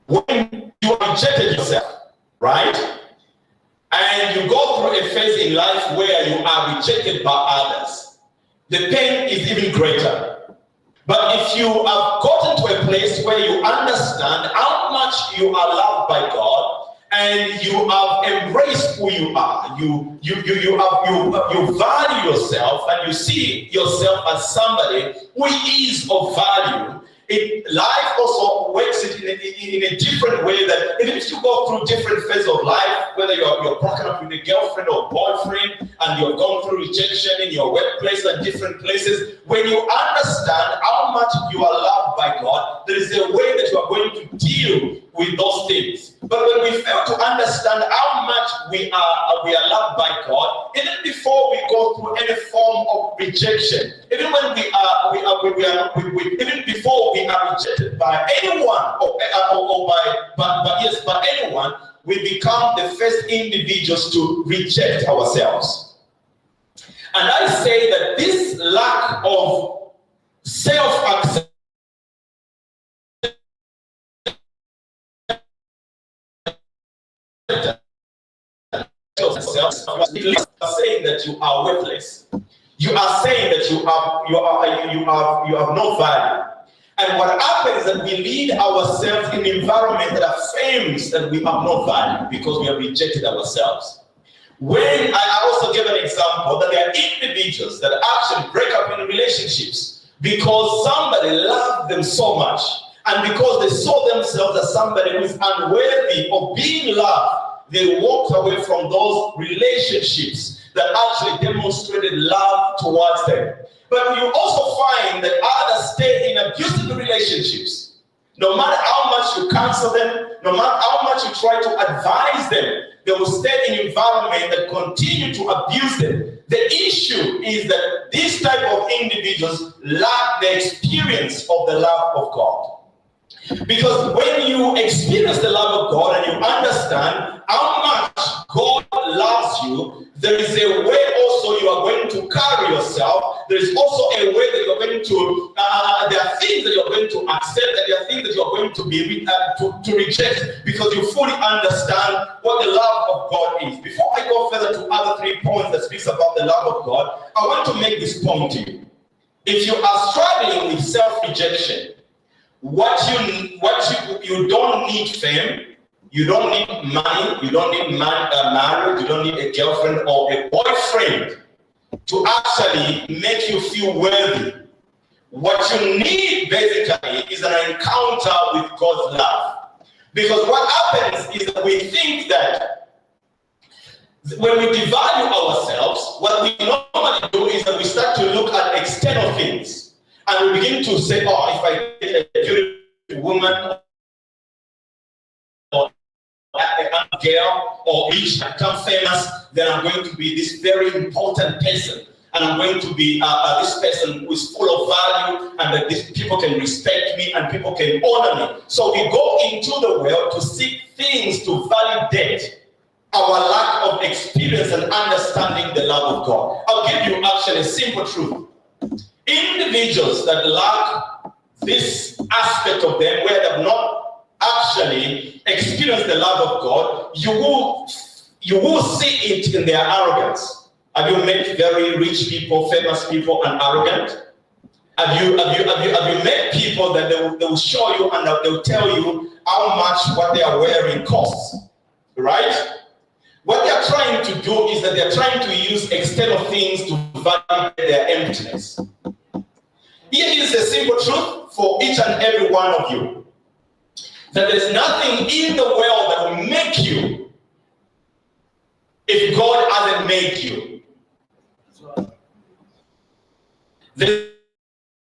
When you rejected yourself, right? And you go through a phase in life where you are rejected by others, the pain is even greater. But if you have gotten to a place where you understand how much you are loved by God and you have embraced who you are, you value yourself and you see yourself as somebody who is of value, life also works it in a different way, that even if you go through different phases of life, whether you're broken up with a girlfriend or boyfriend and you've gone through rejection in your workplace and different places, when you understand how much you are loved by God, there is a way that you are going to deal with those things. But when we fail to understand how much we are loved by God, even before we go through any form of rejection, even when even before we are rejected by anyone by anyone, we become the first individuals to reject ourselves. And I say that this lack of self-acceptance saying that you are worthless. You are saying that you have no value. And what happens is that we lead ourselves in an environment that affirms that we have no value because we have rejected ourselves. When I also give an example that there are individuals that actually break up in relationships because somebody loved them so much, and because they saw themselves as somebody who is unworthy of being loved, they walked away from those relationships that actually demonstrated love towards them. But you also find that others stay in abusive relationships. No matter how much you counsel them, no matter how much you try to advise them, they will stay in an environment that continue to abuse them. The issue is that these type of individuals lack the experience of the love of God. Because when you experience the love of God and you understand how much God loves you, there is a way also you are going to carry yourself. There is also a way that you're going to, there are things that you're going to accept, and there are things that you're going to be to reject, because you fully understand what the love of God is. Before I go further to other 3 points that speaks about the love of God, I want to make this point to you. If you are struggling with self-rejection, you don't need fame, you don't need money, you don't need marriage, you don't need a girlfriend or a boyfriend to actually make you feel worthy. What you need basically is an encounter with God's love. Because what happens is that we think that when we devalue ourselves, what we normally do is that we start to look at external things. And we begin to say, oh, if I get a beautiful woman or a girl or rich and become famous, then I'm going to be this very important person. And I'm going to be this person who is full of value, and that these people can respect me and people can honor me. So we go into the world to seek things to validate our lack of experience and understanding the love of God. I'll give you actually a simple truth. Individuals that lack this aspect of them, where they have not actually experienced the love of God, you will see it in their arrogance. Have you met very rich people, famous people, and arrogant? Have you met people that they will show you and they will tell you how much what they are wearing costs, right? What they are trying to do is that they are trying to use external things to validate their emptiness. Here is the simple truth for each and every one of you, that there's nothing in the world that will make you if God hasn't made you. There's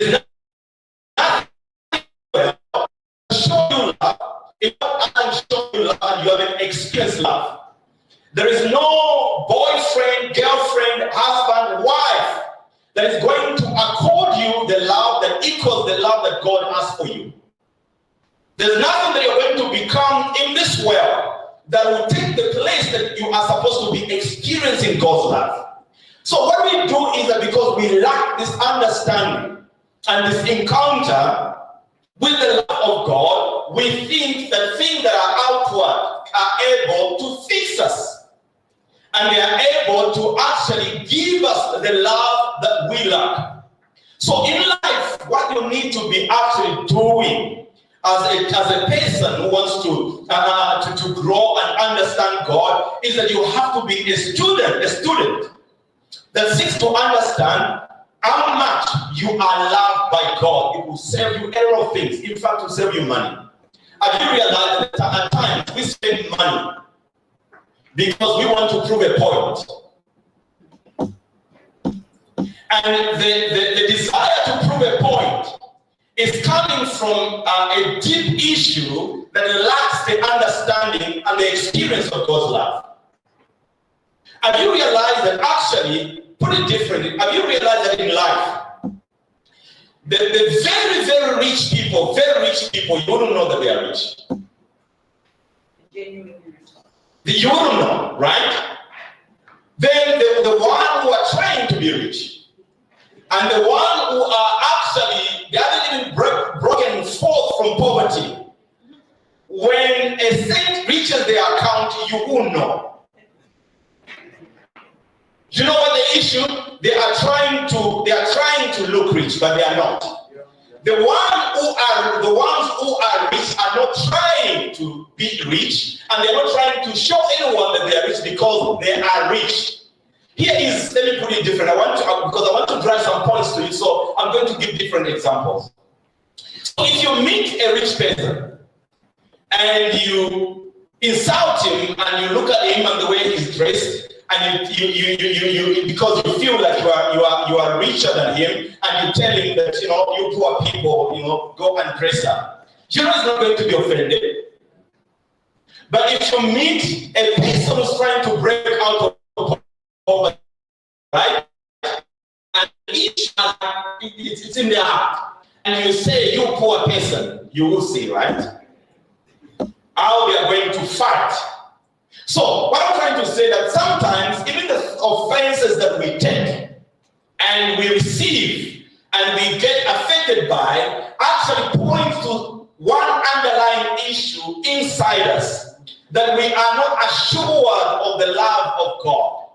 nothing that will show you love. If God hasn't shown you love, you haven't experienced love. There is no boyfriend, girlfriend, husband, wife that is going to accord you the love that equals the love that God has for you. There's nothing that you're going to become in this world that will take the place that you are supposed to be experiencing God's love. So what we do is that because we lack this understanding and this encounter, with the love of God, we think that things that are outward are able to fix us. And they are able to actually give us the love that we lack. So in life, what you need to be actually doing as a person who wants to grow and understand God is that you have to be a student that seeks to understand how much you are loved by God. It will save you a lot of things. In fact, it will save you money. Have you realized that at times we spend money because we want to prove a point? And the desire to prove a point is coming from a deep issue that lacks the understanding and the experience of God's love. Have you realized that actually, put it differently, have you realized that in life, the very, very rich people, you wouldn't know that they are rich. You wouldn't know, right? Then the one who are trying to be rich, and the one who are actually, they haven't even broken forth from poverty. When a saint reaches their account, you won't know. Do you know what the issue? They are trying to look rich, but they are not. The ones who are rich are not trying to be rich, and they're not trying to show anyone that they are rich because they are rich. Here is, let me put it different. Because I want to drive some points to you, so I'm going to give different examples. So if you meet a rich person and you insult him and you look at him and the way he's dressed, and you because you feel like you are richer than him, and you tell him that you poor people go and dress up, he's not going to be offended. But if you meet a person who's trying to break out of poverty, right, and each it's in their heart, and you say, "You poor person," you will see, right, how they are going to fight. So what I'm trying to say that sometimes even the offenses that we take and we receive and we get affected by actually point to one underlying issue inside us, that we are not assured of the love of God.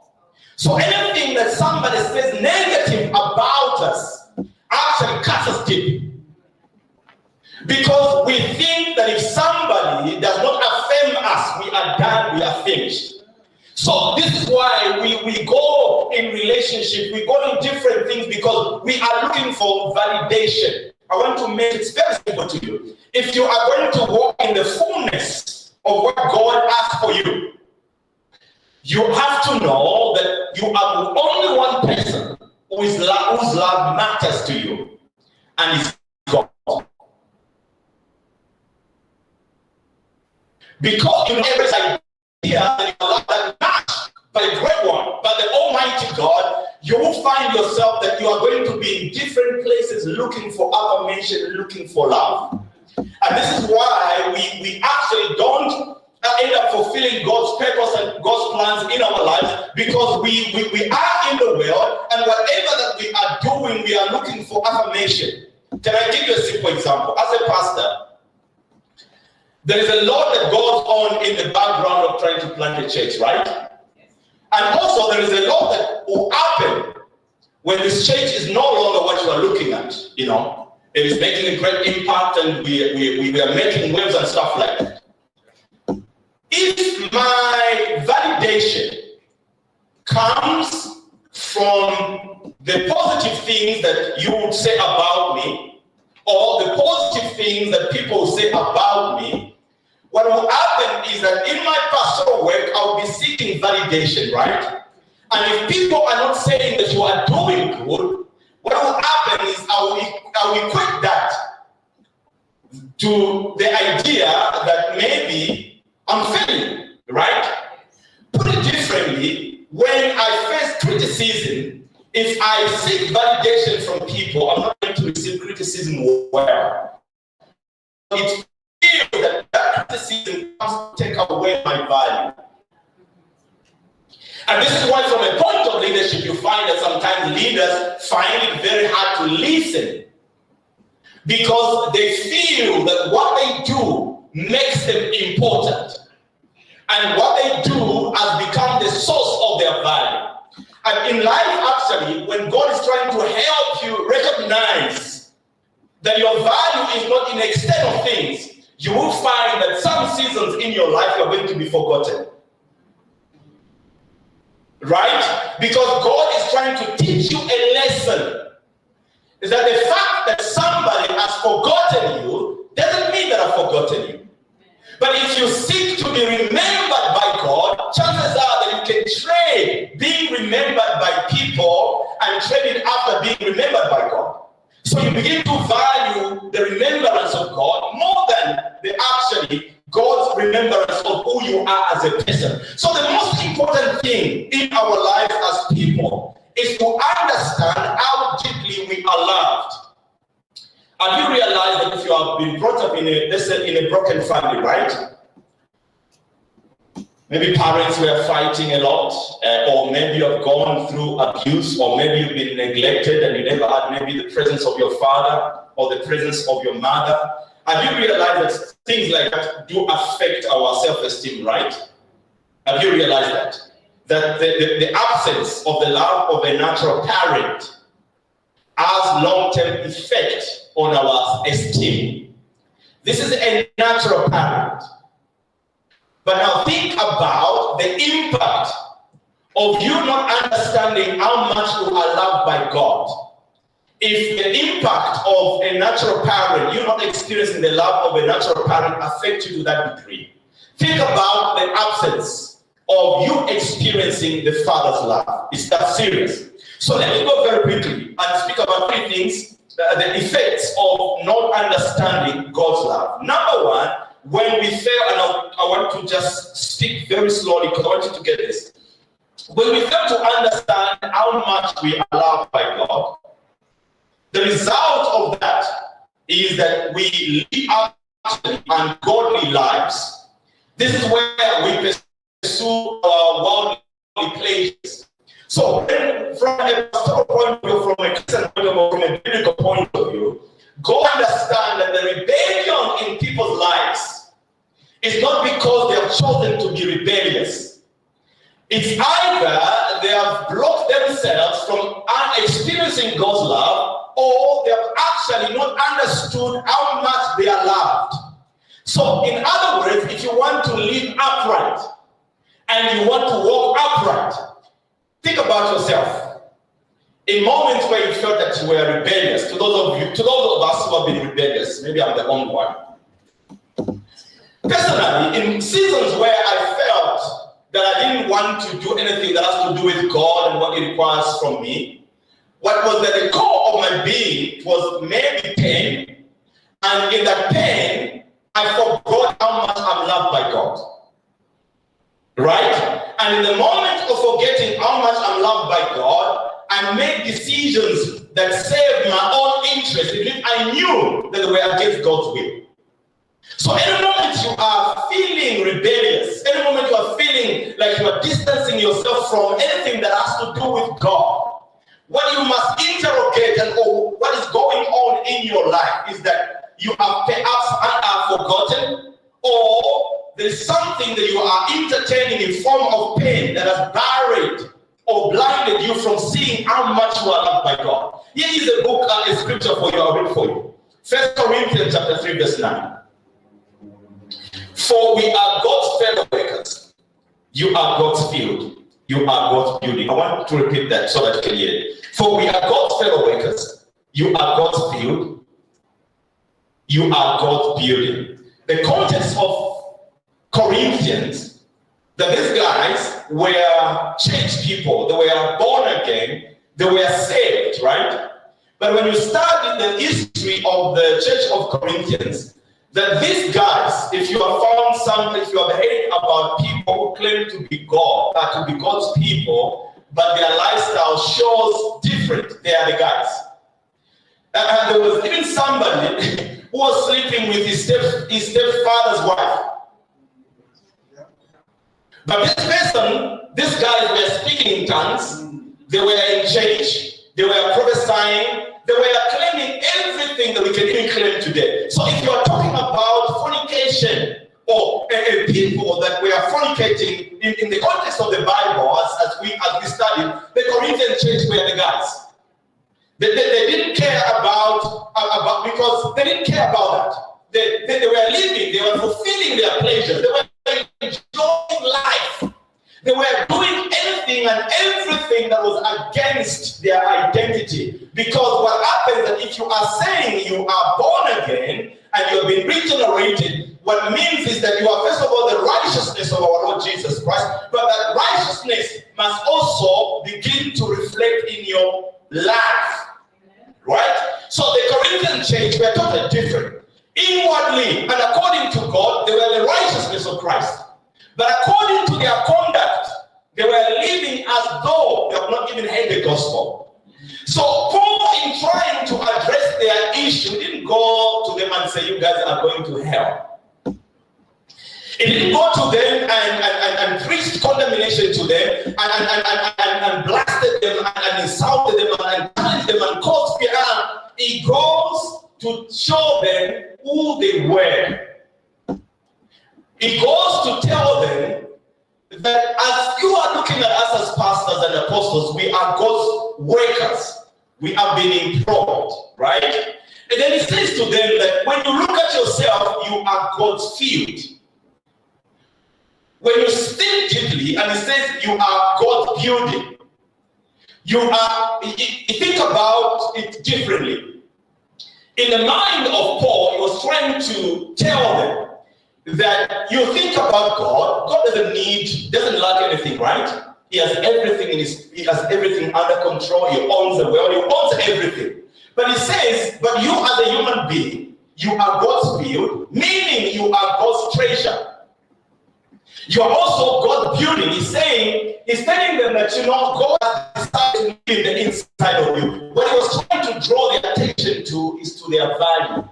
So anything that somebody says negative about us actually cuts us deep. Because we think that if somebody does not affirm us, we are done, we are finished. So this is why we go in relationship, we go in different things because we are looking for validation. I want to make it very simple to you. If you are going to walk in the fullness of what God has for you, you have to know that you are only one person whose love matters to you, and it's God. Because you know every idea that you love that match by a great one, by the Almighty God, you will find yourself that you are going to be in different places looking for affirmation, looking for love. And this is why we actually don't end up fulfilling God's purpose and God's plans in our lives, because we are in the world, and whatever that we are doing, we are looking for affirmation. Can I give you a simple example? As a pastor, there is a lot that goes on in the background of trying to plant a church, right? And also there is a lot that will happen when this church is no longer what you are looking at. It is making a great impact, and we are making waves and stuff like that. If my validation comes from the positive things that you would say about me, or the positive things that people say about me, what will happen is that in my pastoral work, I'll be seeking validation, right? And if people are not saying that you are doing good, what will happen is I will equate that to the idea that maybe I'm failing, right? Put it differently, when I face criticism, if I seek validation from people, I'm not going to receive criticism well. It's feels that criticism comes to take away my value. And this is why, from a point of leadership, you find that sometimes leaders find it very hard to listen. because they feel that what they do makes them important. And what they do has become the source of their value. And in life, actually, when God is trying to help you recognize that your value is not in external things, you will find that some seasons in your life you're going to be forgotten. Right? Because God is trying to teach you a lesson. Is that the fact that somebody has forgotten you doesn't mean that I've forgotten you. But if you seek to be remembered by God, chances are that you can trade being remembered by people and trade it after being remembered by God. So you begin to value the remembrance of God more than actually God's remembrance of who you are as a person. So the most important thing in our lives as people is to understand how deeply we are loved. Have you realized that if you have been brought up in a broken family, right? Maybe parents were fighting a lot, or maybe you have gone through abuse, or maybe you've been neglected and you never had maybe the presence of your father or the presence of your mother. Have you realized that things like that do affect our self-esteem, right? Have you realized that? That the absence of the love of a natural parent has long-term effect on our esteem. This is a natural parent. But now think about the impact of you not understanding how much you are loved by God. If the impact of a natural parent, you're not experiencing the love of a natural parent, affects you to that degree. Think about the absence of you experiencing the Father's love. It's that serious. So let me go very quickly and speak about three things, the effects of not understanding God's love. Number one, when we fail, and I want to just speak very slowly because I want you to get this. When we fail to understand how much we are loved by God, the result of that is that we live actually ungodly lives. This is where we pursue our worldly pleasures. So, from a pastoral point of view, from a Christian point of view, from a biblical point of view, go understand that the rebellion in people's lives is not because they have chosen to be rebellious. It's either they have blocked themselves from experiencing God's love, or they have actually not understood how much they are loved. So, in other words, if you want to live upright and you want to walk upright, think about yourself. In moments where you felt that you were rebellious, to those of us who have been rebellious, maybe I'm the only one. Personally, in seasons where I felt that I didn't want to do anything that has to do with God and what it requires from me, what was at the core of my being was maybe pain, and in that pain, I forgot how much I'm loved by God. Right? And in the moment of forgetting how much I'm loved by God, I made decisions that served my own interest, even if I knew that they were against God's will. So any moment you are feeling rebellious, any moment you are feeling like you are distancing yourself from anything that has to do with God, what you must interrogate and what is going on in your life is that you have perhaps forgotten, or there's something that you are entertaining in form of pain that has buried or blinded you from seeing how much you are loved by God. Here is a book, a scripture for you. I'll read for you. 1 Corinthians chapter 3, verse 9. For we are God's fellow workers. You are God's field. You are God's building. I want to repeat that so that you can hear it. For we are God's fellow workers. You are God's field. You are God's building. The context of Corinthians, that these guys were church people. They were born again. They were saved, right? But when you study the history of the church of Corinthians, that these guys, if you have found something, if you have heard about people who claim to be God, to be God's people, but their lifestyle shows different, they are the guys. And there was even somebody who was sleeping with his stepfather's wife. But this person, these guys were speaking in tongues, they were in church, they were prophesying, they were claiming everything that we can even claim today. So if you are talking about fornication or people that were fornicating in the context of the Bible, as we studied, the Corinthian church were the guys. They didn't care about because they didn't care about that. They were living, they were fulfilling their pleasures, they were enjoying life. They were doing anything and everything that was against their identity. Because what happens is that if you are saying you are born again and you have been regenerated, what means is that you are first of all the righteousness of our Lord Jesus Christ, but that righteousness must also begin to reflect in your life. Right? So the Corinthian church were totally different. Inwardly and according to God, they were the righteousness of Christ. But according to their conduct, they were living as though they have not even heard the gospel. So Paul, in trying to address their issue, didn't go to them and say, you guys are going to hell. He didn't go to them and preached condemnation to them and blasted them and insulted them and challenged them and caused fear. He goes to show them who they were. He goes to tell them that as you are looking at us as pastors and apostles, we are God's workers. We are being employed, right? And then he says to them that when you look at yourself, you are God's field. When you think deeply, and he says you are God's building, you think about it differently. In the mind of Paul, he was trying to tell them that you think about God. God doesn't lack anything, right? He has everything he has everything under control. He owns the world, he owns everything. But he says, but you as a human being, you are God's field, meaning you are God's treasure. You are also God's building. He's telling them that God has decided to live in the inside of you. What he was trying to draw their attention to is to their value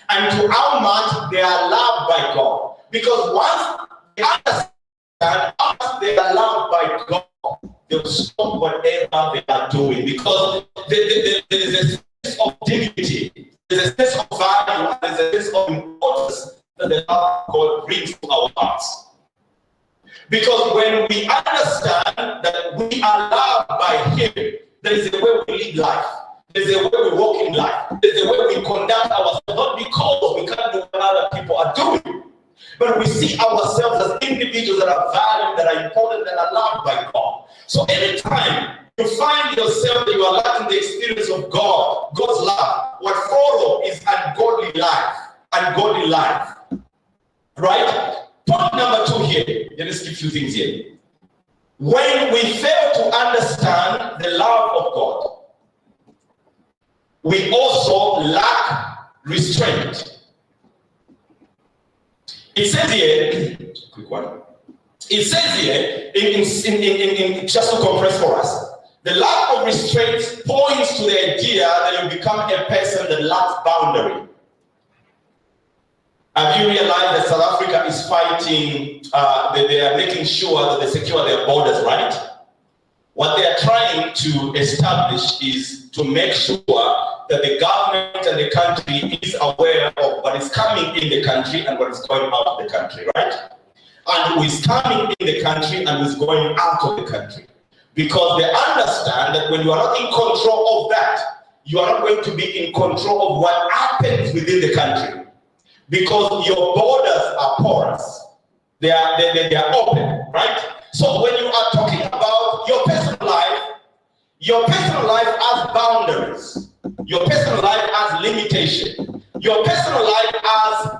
and to how much they are loved by God. Because once they understand how much they are loved by God, they will stop whatever they are doing. Because there is a sense of dignity, there's a sense of value, there's a sense of importance that the love of God brings to our hearts. Because when we understand that we are loved by Him, there is a way we live life. There is a way we walk in life. There is a way we conduct ourselves, not because we can't do what other people are doing, but we see ourselves as individuals that are valued, that are important, that are loved by God. So anytime you find yourself that you are lacking the experience of God, God's love, what follows is ungodly life. Ungodly life. Right? Point number 2 here. Let me skip a few things here. When we fail to understand the love of God, we also lack restraint. It says here, quick one. It says here, in just to compress for us, the lack of restraint points to the idea that you become a person that lacks boundary. Have you realized that South Africa is fighting, they are making sure that they secure their borders, right? What they are trying to establish is to make sure that the government and the country is aware of what is coming in the country and what is going out of the country, right? And who is coming in the country and who is going out of the country. Because they understand that when you are not in control of that, you are not going to be in control of what happens within the country. Because your borders are porous. They are open, right? So when you are talking about your personal life has boundaries. Your personal life has limitation. Your personal life has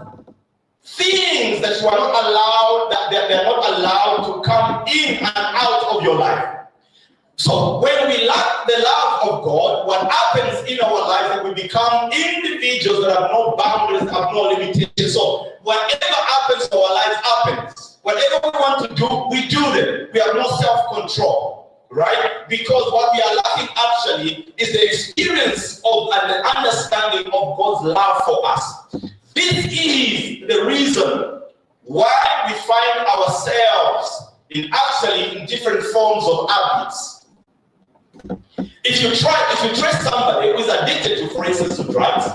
things that you are not allowed, that they are not allowed to come in and out of your life. So when we lack the love of God, what happens in our life is that we become individuals that have no boundaries, have no limitations. So whatever happens to our lives happens. Whatever we want to do, we do them. We have no self-control, right? Because what we are lacking actually is the experience of and the understanding of God's love for us. This is the reason why we find ourselves in different forms of habits. If you trace somebody who is addicted to, for instance, to drugs,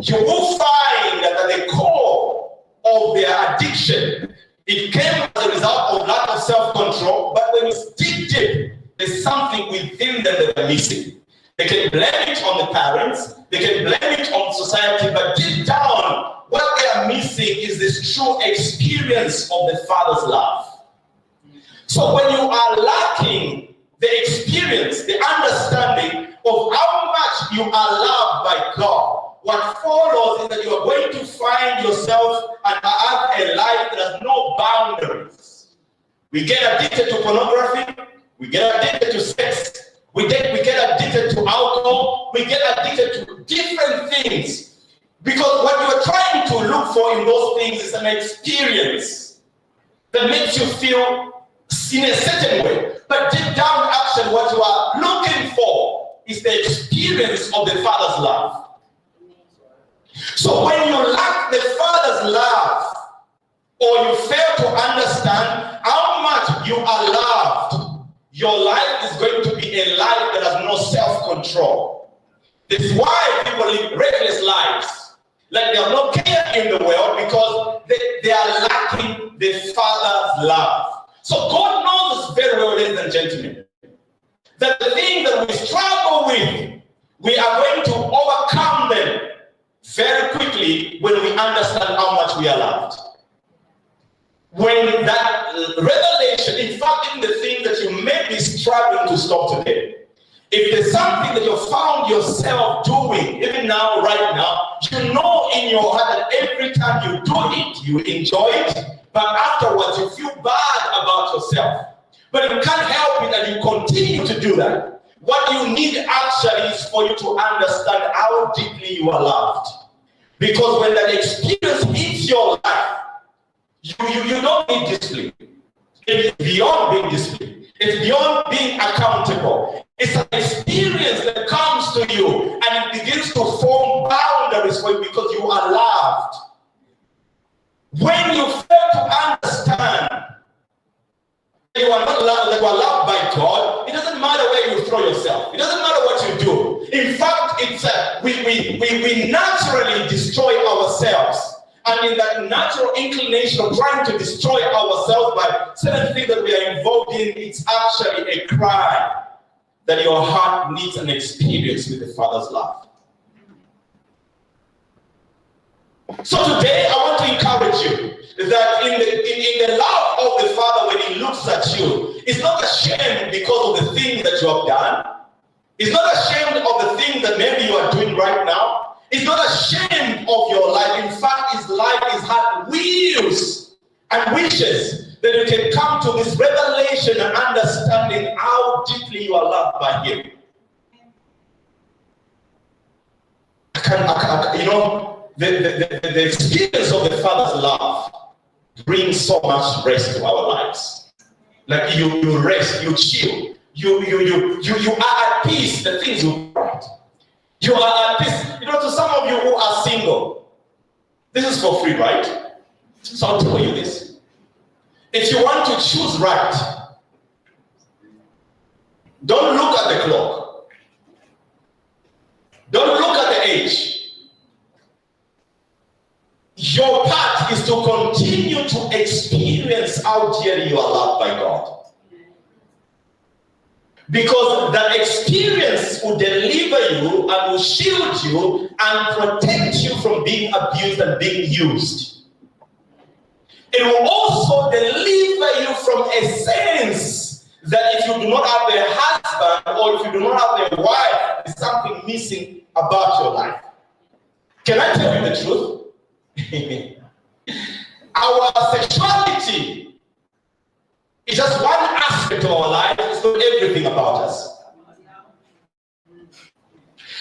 you will find that at the core of their addiction, it came as a result of lack of self-control. But when you dig deep, there's something within them that they're missing. They can blame it on the parents, they can blame it on society, but deep down, what they are missing is this true experience of the Father's love. So when you are lacking the experience, the understanding of how much you are loved by God, what follows is that you are going to find yourself and have a life that has no boundaries. We get addicted to pornography, we get addicted to sex, we get addicted to alcohol, we get addicted to different things. Because what you are trying to look for in those things is an experience that makes you feel in a certain way. But deep down, actually, what you are looking for is the experience of the Father's love. So when you lack the Father's love, or you fail to understand how much you are loved, your life is going to be a life that has no self-control. This is why people live reckless lives. Like they have no care in the world because they are lacking the Father's love. So God knows us very well, ladies and gentlemen, that the things that we struggle with, we are going to overcome them very quickly when we understand how much we are loved. When that revelation, in fact, even the thing that you may be struggling to stop today, if there's something that you found yourself doing, even now, right now, you know in your heart that every time you do it, you enjoy it, but afterwards you feel bad about yourself. But you can't help it and you continue to do that. What you need actually is for you to understand how deeply you are loved. Because when that experience hits your life, you don't need discipline. It's beyond being disciplined. It's beyond being accountable. It's an experience that comes to you and it begins to form boundaries for you because you are loved. When you fail to understand that you are not loved, that you are loved by God, it doesn't matter where you throw yourself. It doesn't matter what you do. In fact, it's we naturally destroy ourselves. And in that natural inclination of trying to destroy ourselves by certain things that we are involved in, it's actually a cry that your heart needs an experience with the Father's love. So today I want to encourage you that in the love of the Father, when He looks at you, He's not ashamed because of the things that you have done. He's not ashamed of the things that maybe you are doing right now. He's not ashamed of your life. In fact, His life is had wills and wishes that you can come to this revelation and understanding how deeply you are loved by Him. The experience of the Father's love brings so much rest to our lives. Like you rest, you chill, you are at peace. The things you write. You are at peace. To some of you who are single, this is for free, right? So I'll tell you this. If you want to choose right, don't look at the clock. Don't look at the age. Your part is to continue to experience how dearly you are loved by God. Because that experience will deliver you and will shield you and protect you from being abused and being used. It will also deliver you from a sense that if you do not have a husband or if you do not have a wife, there's something missing about your life. Can I tell you the truth? Our sexuality is just one aspect of our life. It's not everything about us.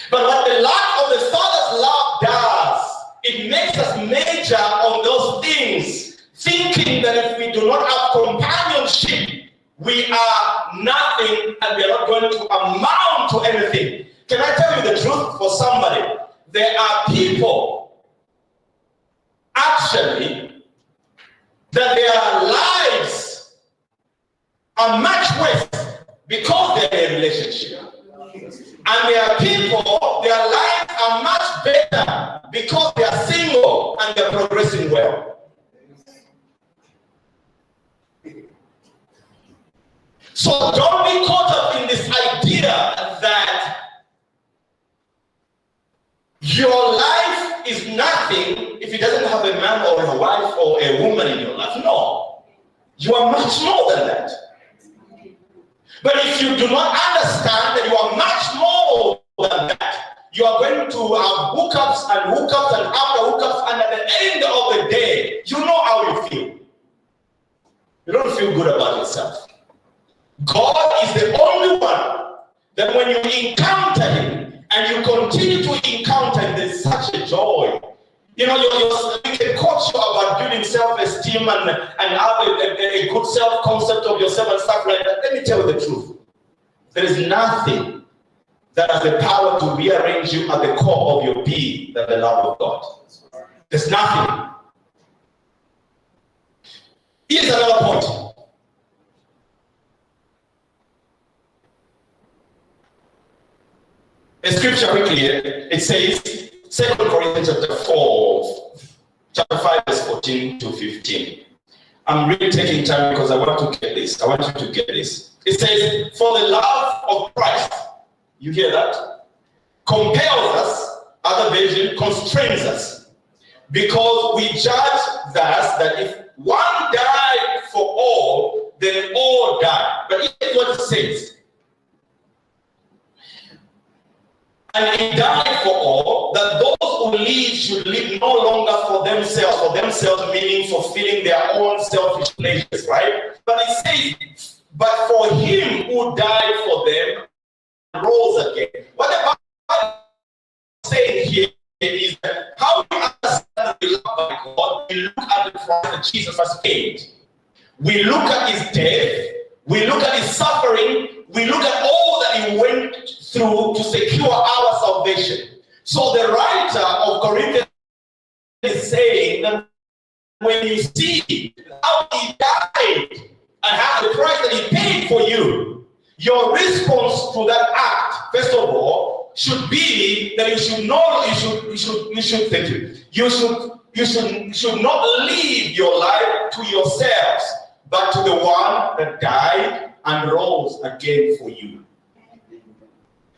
But what the lack of the Father's love does, it makes us major on those things, thinking that if we do not have companionship, we are nothing and we are not going to amount to anything. Can I tell you the truth for somebody? There are people actually that their lives are much worse because they're in a relationship. And there are people, their lives are much better because they are single and they're progressing well. So don't be caught up in this idea that your life is nothing if it doesn't have a man or a wife or a woman in your life. No, you are much more than that. But if you do not understand that you are much more than that, you are going to have hookups and hookups and after hookups, and at the end of the day, you know how you feel. You don't feel good about yourself. God is the only one that when you encounter him and you continue to encounter him, there's such a joy. You know, you can coach you about building self-esteem and have a good self-concept of yourself and stuff like that. Let me tell you the truth. There is nothing that has the power to rearrange you at the core of your being than the love of God. There's nothing. Here's another point. A scripture quickly here. It says, 2 Corinthians chapter 5, verse 14 to 15. I'm really taking time because I want to get this. I want you to get this. It says, for the love of Christ, you hear that? Compels us, other version, constrains us. Because we judge thus that if one died for all, then all died. But here's what it says. And he died for all, that those who live should live no longer for themselves meaning fulfilling their own selfish pleasures, right? But it says, but for him who died for them and rose again. What the Bible is saying here is that how we understand the love of God, we look at the price that Jesus has paid. We look at his death, we look at his suffering, we look at all that he went through to secure our salvation. So the writer of Corinthians is saying that when you see how he died and how the price that he paid for you, your response to that act, first of all, should be that you should not live your life to yourselves, but to the one that died and rose again for you.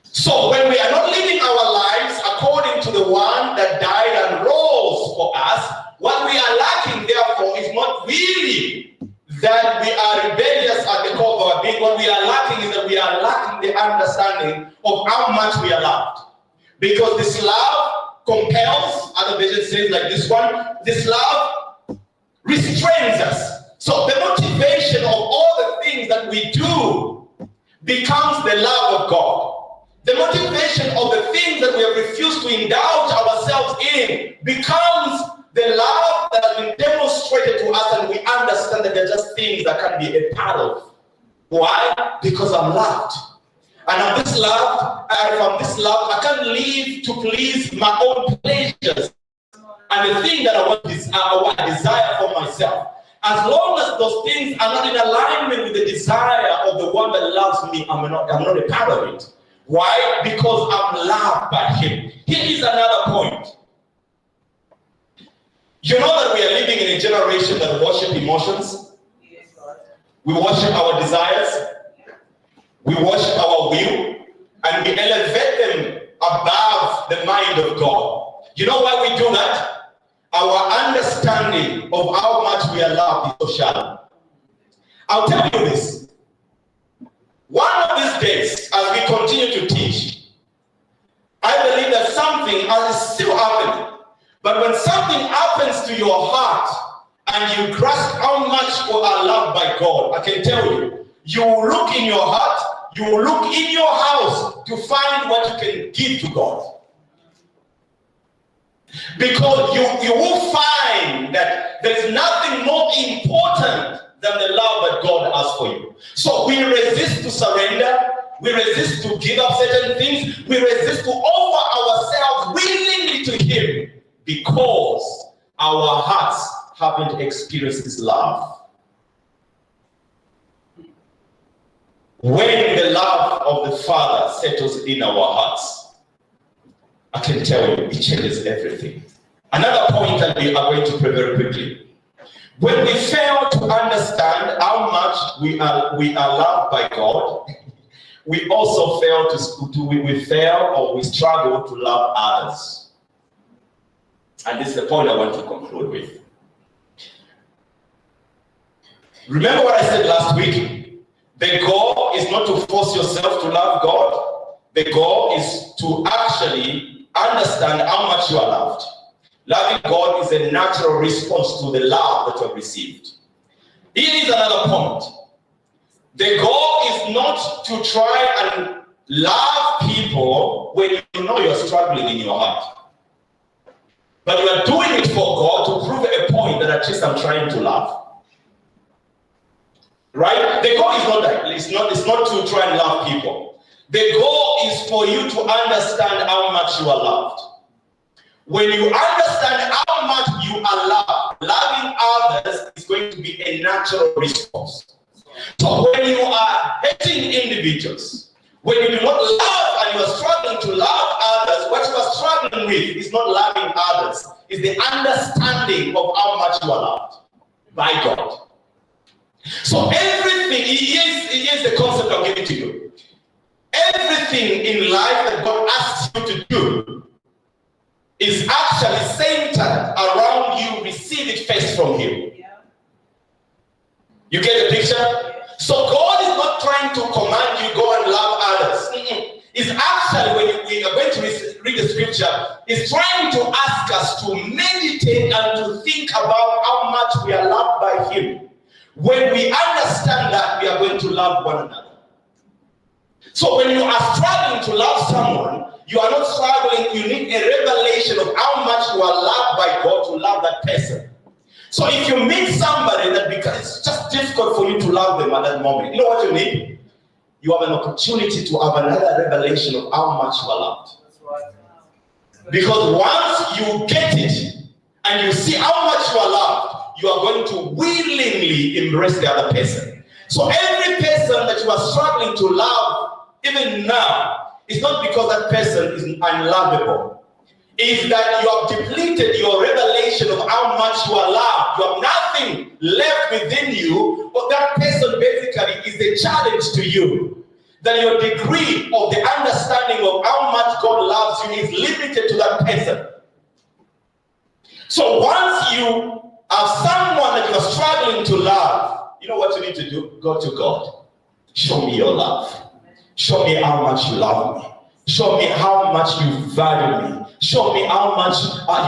So when we are not living our lives according to the one that died and rose for us, what we are lacking, therefore, is not really that we are rebellious at the core of our being. What we are lacking is that we are lacking the understanding of how much we are loved. Because this love compels, other version says like this one, this love restrains us. So the motivation of all the things that we do becomes the love of God. The motivation of the things that we have refused to indulge ourselves in becomes the love that has been demonstrated to us, and we understand that they're just things that can be a part of. Why? Because I'm loved. And I'm this loved, and if I'm this loved, I can't live to please my own pleasures and the thing that I desire for myself. As long as those things are not in alignment with the desire of the one that loves me, I'm not a part of it. Why? Because I'm loved by him. Here is another point. You know that we are living in a generation that worship emotions. We worship our desires. We worship our will. And we elevate them above the mind of God. You know why we do that? Our understanding of how much we are loved is so shallow. I'll tell you this. One of these days, as we continue to teach, I believe that something is still happening. But when something happens to your heart and you grasp how much you are loved by God, I can tell you, you will look in your heart, you will look in your house to find what you can give to God. Because you will find that there's nothing more important than the love that God has for you. So we resist to surrender. We resist to give up certain things. We resist to offer ourselves willingly to him because our hearts haven't experienced his love. when the love of the Father settles in our hearts, I can tell you, it changes everything. Another point that we are going to pray very quickly. When we fail to understand how much we are loved by God, we also fail we struggle to love others. And this is the point I want to conclude with. Remember what I said last week? The goal is not to force yourself to love God. The goal is to actually understand how much you are loved. Loving God is a natural response to the love that you have received. Here is another point. The goal is not to try and love people when you know you're struggling in your heart. But you are doing it for God to prove a point that at least I'm trying to love. Right? The goal is not that. It's not to try and love people. The goal is for you to understand how much you are loved. When you understand how much you are loved, loving others is going to be a natural response. So when you are hating individuals, when you do not love and you are struggling to love others, what you are struggling with is not loving others. It's the understanding of how much you are loved by God. So everything, here's the concept I'm giving to you. Everything in life that God asks you to do is actually centered around you. Receive it first from Him. Yeah. You get the picture? So God is not trying to command you go and love others. It's actually, when we are going to read the scripture, it's trying to ask us to meditate and to think about how much we are loved by Him. When we understand that, we are going to love one another. So when you are struggling to love someone, you are not struggling, you need a revelation of how much you are loved by God to love that person. So if you meet somebody that because it's just difficult for you to love them at that moment, you know what you need? You have an opportunity to have another revelation of how much you are loved. That's right. Because once you get it and you see how much you are loved, you are going to willingly embrace the other person. So every person that you are struggling to love, even now, it's not because that person is unlovable. It's that you have depleted your revelation of how much you are loved. You have nothing left within you, but that person basically is a challenge to you. That your degree of the understanding of how much God loves you is limited to that person. So once you have someone that you are struggling to love, you know what you need to do? Go to God. Show me your love. Show me how much you love me. Show me how much you value me. Show me how much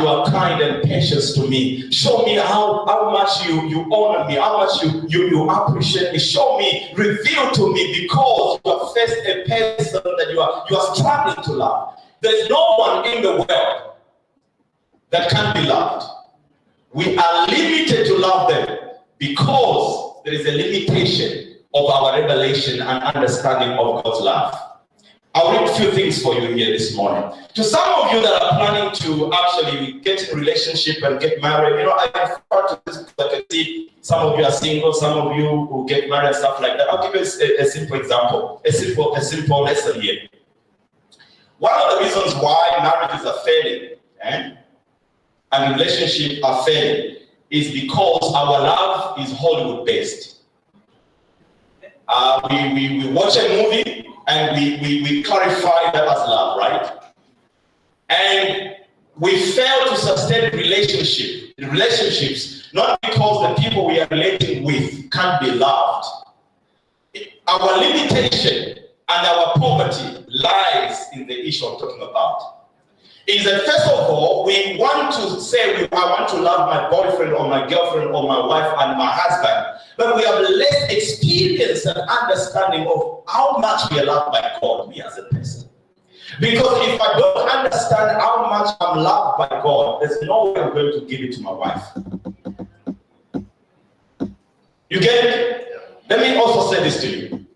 you are kind and patient to me. Show me how much you honor me, how much you appreciate me. Show me, reveal to me, because you have faced a person that you are struggling to love. There's no one in the world that can be loved. We are limited to love them because there is a limitation of our revelation and understanding of God's love. I'll read a few things for you here this morning. To some of you that are planning to actually get in a relationship and get married, I refer to this because I can see some of you are single, some of you will get married and stuff like that. I'll give you a simple example, a simple lesson here. One of the reasons why marriages are failing and relationships are failing is because our love is Hollywood based. We watch a movie and we clarify that as love, right? And we fail to sustain relationships not because the people we are relating with can't be loved. Our limitation and our poverty lies in the issue I'm talking about. Is that first of all, we want to say I want to love my boyfriend or my girlfriend or my wife and my husband, but we have less experience and understanding of how much we are loved by God, me as a person. Because if I don't understand how much I'm loved by God, there's no way I'm going to give it to my wife. You get it? Let me also say this to you.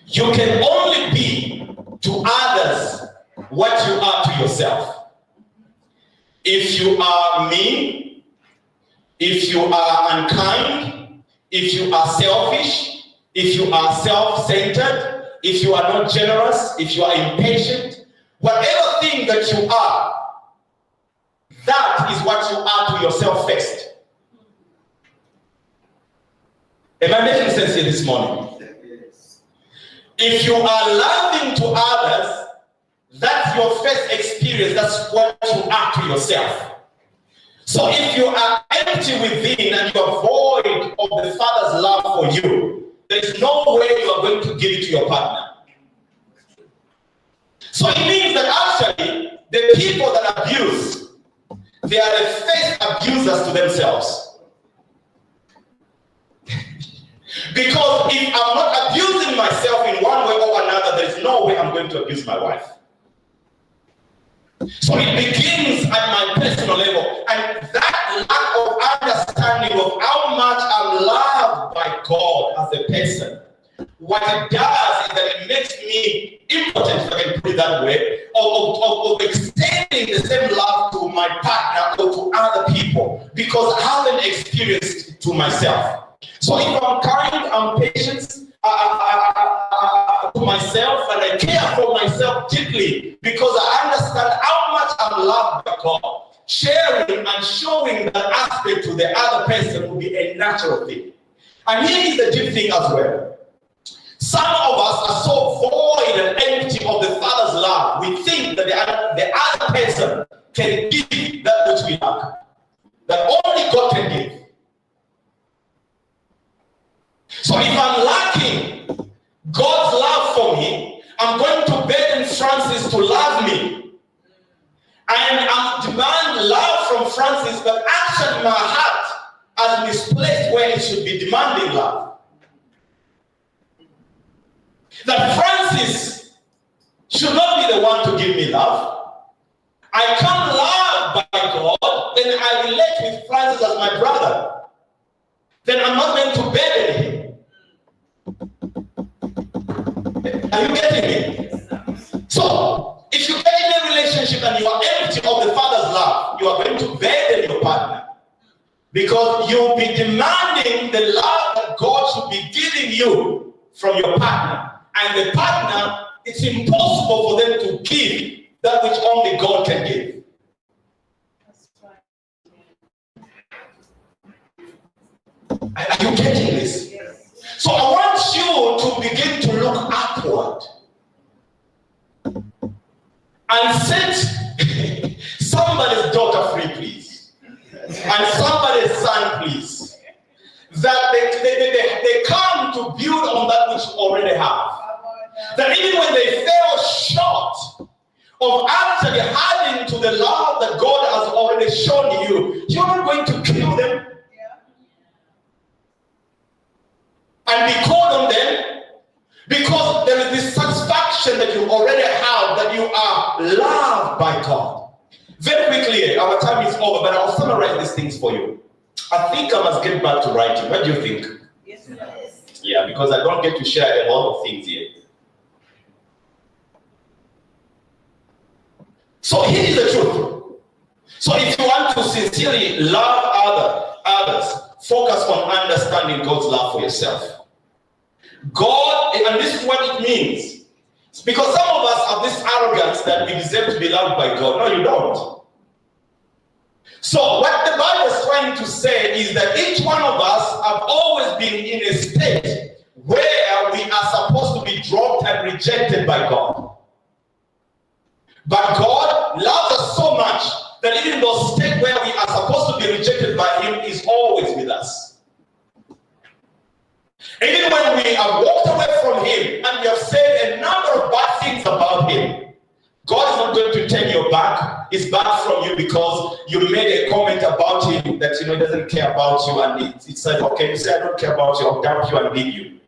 You can only be to others what you are to yourself. If you are mean, if you are unkind, if you are selfish, if you are self-centered, if you are not generous, if you are impatient, whatever thing that you are, that is what you are to yourself first. Am I making sense here this morning? Yes. If you are loving to others, that's your first experience. That's what you are to yourself. So if you are empty within and you are void of the Father's love for you, there is no way you are going to give it to your partner. So it means that actually, the people that abuse, they are the first abusers to themselves. Because if I'm not abusing myself in one way or another, there is no way I'm going to abuse my wife. So it begins at my personal level, and that lack of understanding of how much I'm loved by God as a person, what it does is that it makes me impotent, if I can put it that way, of extending the same love to my partner or to other people, because I haven't experienced it to myself. So if I'm kind, I'm patient to myself, and I care for myself deeply because I understand how much I'm loved by God. Sharing and showing that aspect to the other person will be a natural thing. And here is the deep thing as well. Some of us are so void and empty of the Father's love, we think that the other person can give that which we lack, that only God can give. So if I'm lacking God's love for me, I'm going to burden Francis to love me. And I'm demand love from Francis, but actually my heart has misplaced where it should be demanding love. That Francis should not be the one to give me love. I come loved by God, then I relate with Francis as my brother. Then I'm not meant to burden him. Are you getting me? So, if you get in a relationship and you are empty of the Father's love, you are going to burden your partner. Because you'll be demanding the love that God should be giving you from your partner. And the partner, it's impossible for them to give that which only God can give. Are you getting this? So I want you to begin to look upward and set somebody's daughter free, please, and somebody's son, please. That they come to build on that which you already have. That even when they fell short of actually adding to the love that God has already shown you, you're not going to kill them and be cold on them, because there is this satisfaction that you already have, that you are loved by God. Very quickly, our time is over, but I'll summarize these things for you. I think I must get back to writing. What do you think? Yes. Yeah, because I don't get to share a lot of things here. So here is the truth. So if you want to sincerely love others, focus on understanding God's love for yourself. God, and this is what it means. It's because some of us have this arrogance that we deserve to be loved by God. No, you don't. So what the Bible is trying to say is that each one of us have always been in a state where we are supposed to be dropped and rejected by God. But God loves us so much that even the state where we are supposed to be rejected by Him is always with us. Even when we have walked away from Him and we have said a number of bad things about Him, God is not going to turn your back. It's back from you because you made a comment about Him that He doesn't care about you, and it said, okay, you say I don't care about you, I'll dump you and leave you.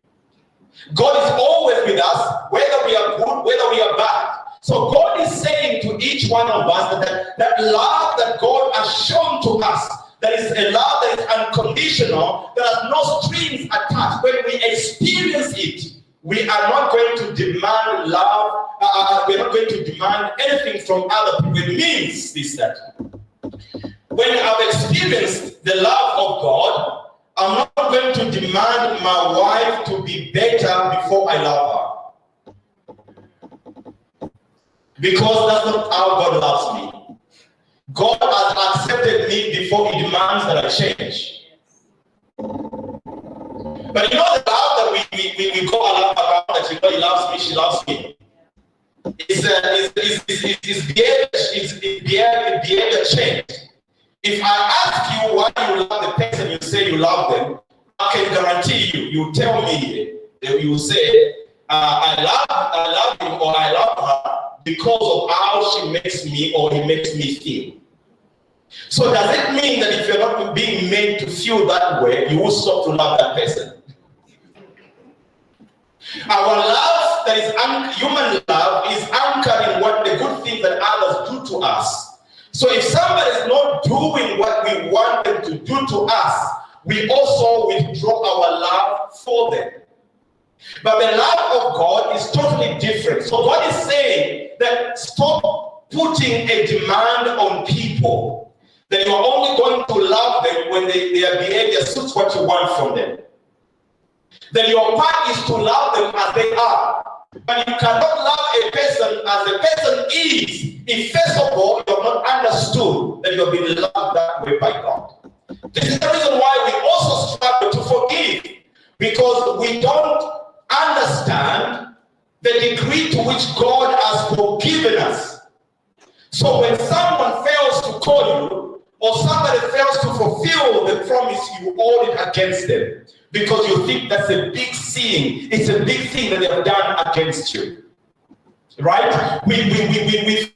God is always with us, whether we are good, whether we are bad. So God is saying to each one of us that love that God has shown to us, that is a love that is unconditional, that has no strings attached. When we experience it, we are not going to demand love. We're not going to demand anything from other people. It means this, that when I've experienced the love of God, I'm not going to demand my wife to be better before I love her. Because that's not how God loves me. God has accepted me before He demands that I change. But you know the love that we go around that He loves me, she loves me. It's behavior change. If I ask you why you love the person you say you love them, I can guarantee you tell me, you say, I love him or I love her because of how she makes me or he makes me feel. So does it mean that if you're not being made to feel that way, you will stop to love that person? Our love, that is human love, is anchored in what the good things that others do to us. So if somebody is not doing what we want them to do to us, we also withdraw our love for them. But the love of God is totally different. So God is saying that stop putting a demand on people, that you are only going to love them when their behavior suits what you want from them. Then your part is to love them as they are. But you cannot love a person as a person is if first of all you have not understood that you have been loved that way by God. This is the reason why we also struggle to forgive, because we don't understand the degree to which God has forgiven us. So when someone fails to call you, or somebody fails to fulfill the promise, you hold it against them because you think that's a big sin. It's a big thing that they have done against you. Right? We